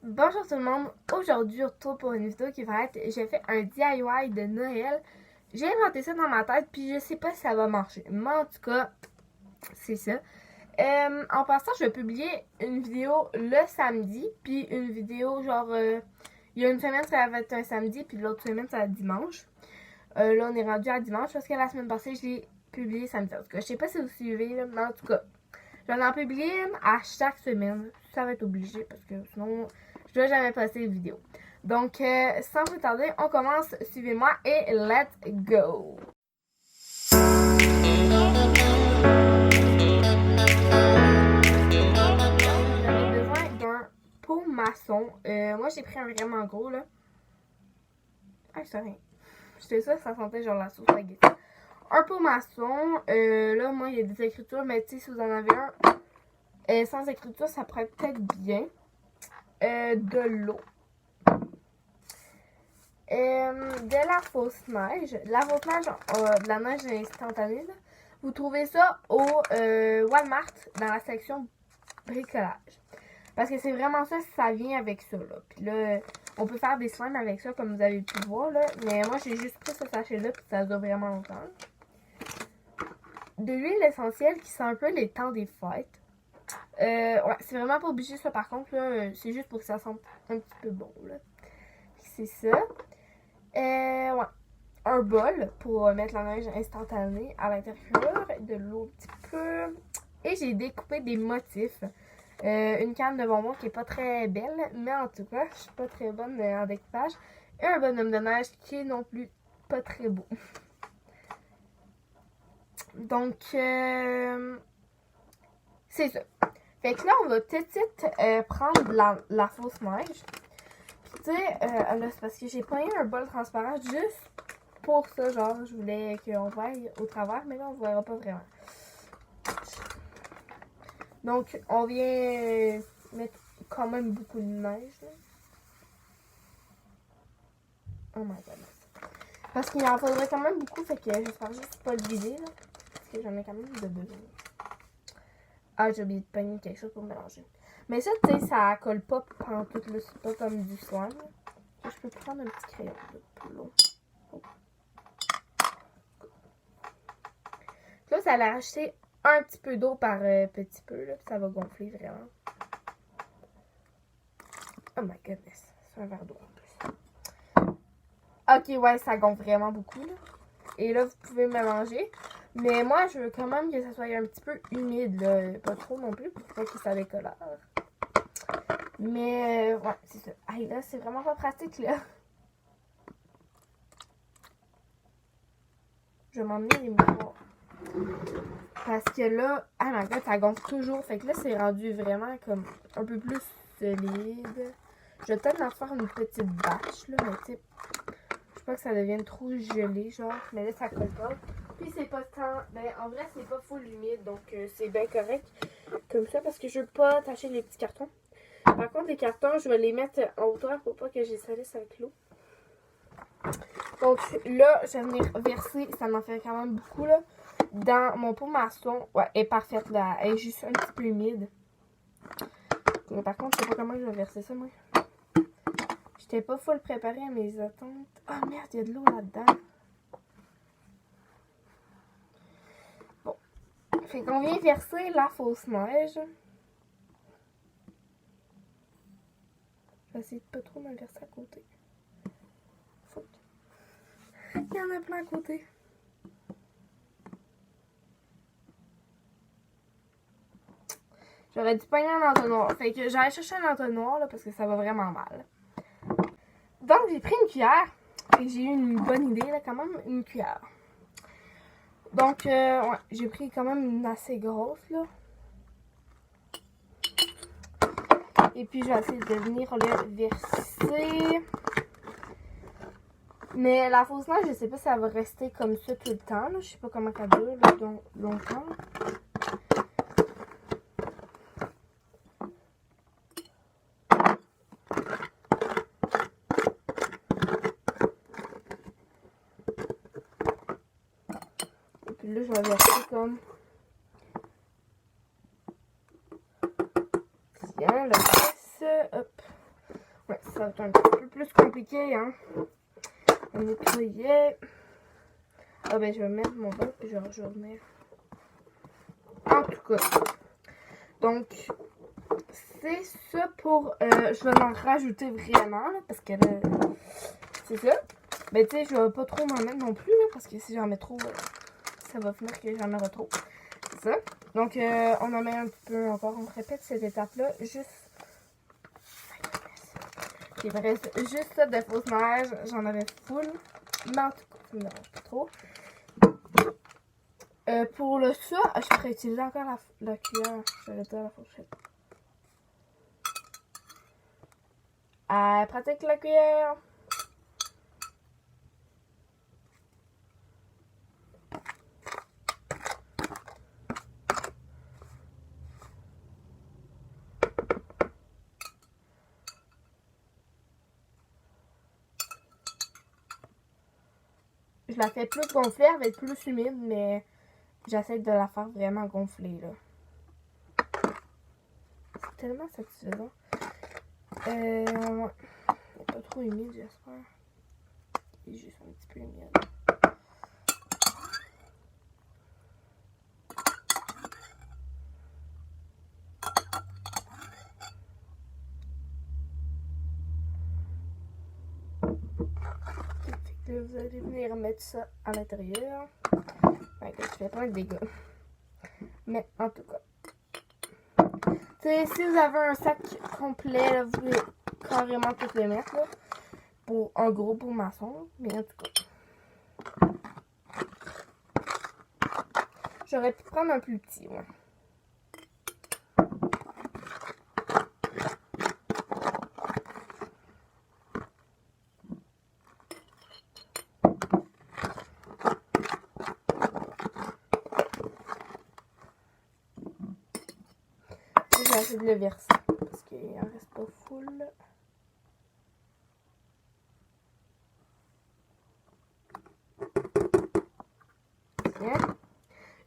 Bonjour tout le monde, aujourd'hui on se retrouve pour une vidéo qui va être, j'ai fait un DIY de Noël. J'ai inventé ça dans ma tête puis je sais pas si ça va marcher, mais en tout cas, c'est ça. En passant, je vais publier une vidéo le samedi, puis une vidéo genre, il y a une semaine ça va être un samedi, puis l'autre semaine ça va être dimanche. Là on est rendu à dimanche parce que la semaine passée je l'ai publié samedi. En tout cas, je sais pas si vous suivez, là, mais en tout cas, j'en ai publié une à chaque semaine. Ça va être obligé parce que sinon je dois jamais passer de vidéo. Donc, sans plus tarder, on commence. Suivez-moi et let's go! J'avais besoin d'un pot maçon. Moi, j'ai pris un vraiment gros, là. Ah, c'est rien. J'étais sûre que ça sentait genre la sauce spaghetti. Un pot maçon. Là, moi, il y a des écritures, mais tu sais, si vous en avez un sans écriture, ça pourrait peut-être bien. De l'eau. De la fausse neige. La fausse neige, de la neige instantanée, là. Vous trouvez ça au Walmart dans la section bricolage. Parce que c'est vraiment ça, ça vient avec ça, là. Puis là, on peut faire des slimes avec ça, comme vous avez pu voir, là. Mais moi, j'ai juste pris ce sachet-là, puis ça dure vraiment longtemps. De l'huile essentielle qui sent un peu les temps des fêtes. Ouais, c'est vraiment pas obligé, ça, par contre, là. C'est juste pour que ça sente un petit peu bon, là. C'est ça. Ouais. Un bol pour mettre la neige instantanée à l'intérieur, de l'eau un petit peu. Et j'ai découpé des motifs. Une canne de bonbons qui est pas très belle, mais en tout cas, je suis pas très bonne en découpage. Et un bonhomme de neige qui est non plus pas très beau. Donc, c'est ça. Fait que là, on va tout de suite prendre la fausse neige. Puis, tu sais, là, c'est parce que j'ai pris un bol transparent juste pour ça. Genre, je voulais qu'on voie au travers, mais là, on ne verra pas vraiment. Donc, on vient mettre quand même beaucoup de neige. Là. Oh my god. Parce qu'il en faudrait quand même beaucoup, fait que j'espère juste pas le vider, là. Parce que j'en ai quand même de besoin. Ah, j'ai oublié de pogner quelque chose pour mélanger. Mais ça, tu sais, ça colle pas pendant tout le... C'est pas comme du slime. Je peux prendre un petit crayon plus long. Oh. Là, ça allait acheter un petit peu d'eau par petit peu, là, puis ça va gonfler vraiment. Oh my goodness, c'est un verre d'eau en plus. Ok, ouais, ça gonfle vraiment beaucoup, là. Et là, vous pouvez mélanger. Mais moi, je veux quand même que ça soit un petit peu humide, là. Pas trop non plus, pour pas que ça décolore. Mais, ouais, c'est ça. Aïe, là, c'est vraiment pas pratique, là. Je vais m'emmener les mouchoirs. Parce que là, ah my god, ça gonfle toujours. Fait que là, c'est rendu vraiment comme un peu plus solide. Je vais peut-être en faire une petite batch, là, mais tu sais, je veux pas que ça devienne trop gelé, genre. Mais là, ça colle pas. Puis c'est pas tant, ben en vrai, c'est pas full humide, donc c'est bien correct comme ça, parce que je veux pas tacher les petits cartons. Par contre, les cartons, je vais les mettre en hauteur pour pas que je les salisse avec l'eau. Donc là, je vais venir verser, ça m'en fait quand même beaucoup, là, dans mon pot maçon. Ouais, elle est parfaite, là. Elle est juste un petit peu humide. Mais par contre, je sais pas comment je vais verser ça, moi. J'étais pas full préparée à mes attentes. Ah oh, merde, il y a de l'eau là-dedans. Bon. Fait qu'on vient verser la fausse neige. Je vais essayer de pas trop me verser à côté. Fuck. Il y en a plein à côté. J'aurais dû pogner un entonnoir. Fait que j'allais chercher un entonnoir là, parce que ça va vraiment mal. Donc j'ai pris une cuillère. Fait que j'ai eu une bonne idée là, quand même, une cuillère. Donc ouais, j'ai pris quand même une assez grosse là. Et puis je vais essayer de venir le verser. Mais la fausse neige, je sais pas si ça va rester comme ça tout le temps. Là. Je sais pas comment ça dure là, donc, longtemps. Et puis là, je vais verser comme... Tiens, le reste, hop. Ouais, ça va être un petit peu plus compliqué, hein. On nettoyait. Ah ben, je vais mettre mon bain puis je vais revenir. En tout cas. Donc, c'est ça pour... je vais en rajouter vraiment, là, parce que là, c'est ça. Mais tu sais, je vais pas trop m'en mettre non plus, là, parce que si j'en mets trop, ça va finir que j'en aurai trop. C'est ça. Donc, on en met un petit peu encore. On répète cette étape-là. Juste... Il me reste juste ça de fausse neige. J'en avais full. Mais en tout cas, ça me dérange pas trop. Pour le ça, je pourrais utiliser encore la cuillère. Je vais dire la fourchette. Pratique la cuillère. Je la fais plus gonfler, elle va être plus humide, mais j'essaie de la faire vraiment gonfler, là. C'est tellement satisfaisant. Ouais. Elle est pas trop humide, j'espère. Elle est juste un petit peu humide. Là, vous allez venir mettre ça à l'intérieur. Ouais, je fais plein de dégâts. Mais en tout cas. T'sais, si vous avez un sac complet, là, vous pouvez carrément tout le mettre. Là, pour un gros pot maçon. Mais en tout cas. J'aurais pu prendre un plus petit, ouais. J'ai essayé de le verser parce qu'il en reste pas full.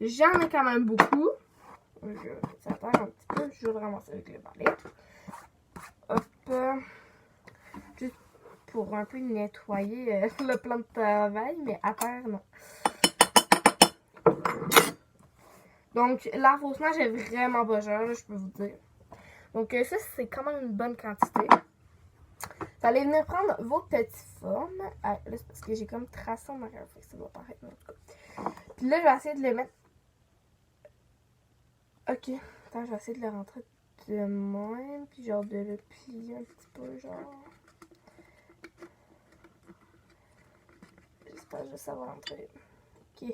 J'en ai quand même beaucoup. Ça perd un petit peu. Je vais le ramasser avec le balai. Hop. Juste pour un peu nettoyer le plan de travail, mais à terre, non. Donc, la fausse neige est vraiment pas chère, je peux vous dire. Donc, ça, c'est quand même une bonne quantité. Vous allez venir prendre vos petites formes. Ah, là, c'est parce que j'ai comme tracé en arrière, fait que ça doit paraître, en tout cas. Puis là, je vais essayer de les mettre... Ok, attends, je vais essayer de le rentrer de même, puis genre de le plier un petit peu, genre... J'espère que ça va rentrer. Ok.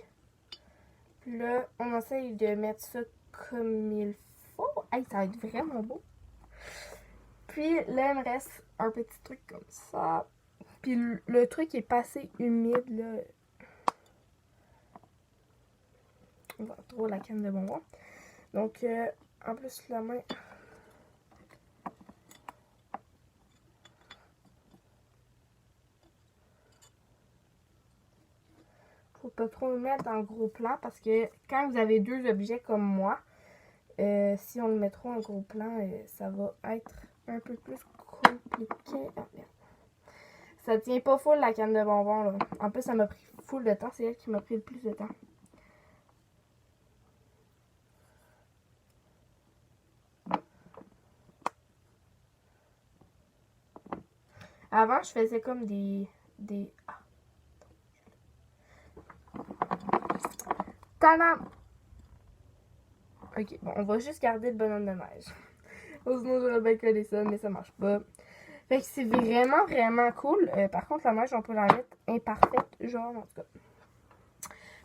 Puis là, on essaye de mettre ça comme il faut. Hey, ça va être vraiment beau. Puis là, il me reste un petit truc comme ça. Puis le truc est pas assez humide, là. On va trop la canne de bonbons. Donc, en plus, la main... Faut pas trop le mettre en gros plan parce que quand vous avez deux objets comme moi, si on le met trop en gros plan, ça va être un peu plus compliqué. Ah, merde. Ça tient pas full la canne de bonbons, là. En plus, ça m'a pris full de temps. C'est elle qui m'a pris le plus de temps. Avant, je faisais comme des... Ah. Tadam! Ok, bon, on va juste garder le bonhomme de neige. Sinon, j'aurais bien collé ça, mais ça marche pas. Fait que c'est vraiment, vraiment cool. Par contre, la neige, on peut la mettre imparfaite, genre, en tout cas.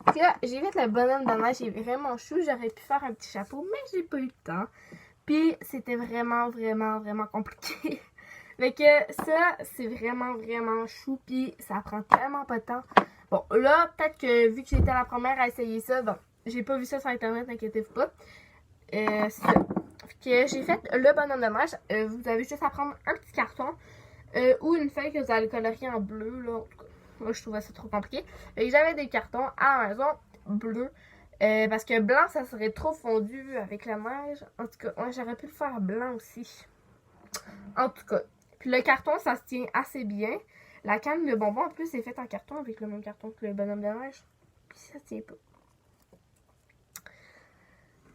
Fait que là, j'ai fait le bonhomme de neige, il est vraiment chou. J'aurais pu faire un petit chapeau, mais j'ai pas eu le temps. Puis, c'était vraiment, vraiment, vraiment compliqué. Fait que ça, c'est vraiment, vraiment chou. Puis, ça prend tellement pas de temps. Bon, là, peut-être que vu que j'étais la première à essayer ça, bon, j'ai pas vu ça sur Internet, inquiétez-vous pas. C'est ça. Fait que j'ai fait le bonhomme de neige. Vous avez juste à prendre un petit carton ou une feuille que vous allez colorier en bleu, là. En tout cas, moi, je trouvais ça trop compliqué. Et j'avais des cartons à la maison bleus. Parce que blanc, ça serait trop fondu avec la neige. En tout cas, ouais, j'aurais pu le faire blanc aussi. En tout cas, Puis le carton, ça se tient assez bien. La canne de bonbons, en plus, est faite en carton avec le même carton que le bonhomme de neige. Puis ça tient pas.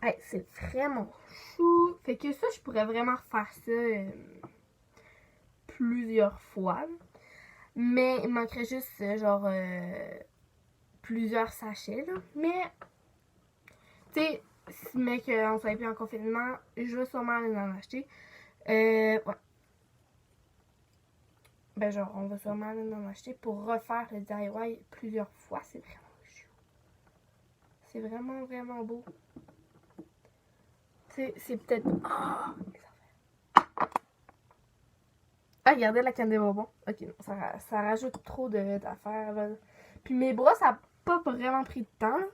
Hey, c'est vraiment chou. Fait que ça, je pourrais vraiment faire ça plusieurs fois. Mais il manquerait juste, genre, plusieurs sachets, là. Mais, tu sais, mais qu'on soit plus en confinement, je vais sûrement aller en acheter. Ouais. Ben, genre, on va sûrement aller en acheter pour refaire le DIY plusieurs fois. C'est vraiment chou. C'est vraiment, vraiment beau. C'est peut-être... Oh, ah, regardez la canne des bonbons. Ok, non, ça rajoute trop d'affaires. Puis mes bras, ça n'a pas vraiment pris de temps. Là.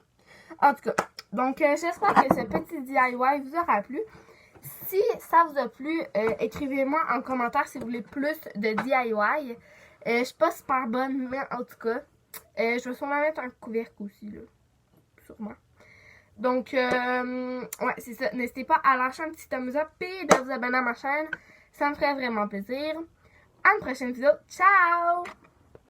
En tout cas, donc j'espère que ce petit DIY vous aura plu. Si ça vous a plu, écrivez-moi en commentaire si vous voulez plus de DIY. Je suis pas super bonne, mais en tout cas, je vais sûrement mettre un couvercle aussi, là. Sûrement. Donc, ouais, c'est ça. N'hésitez pas à lâcher un petit thumbs up et de vous abonner à ma chaîne. Ça me ferait vraiment plaisir. À une prochaine vidéo. Ciao!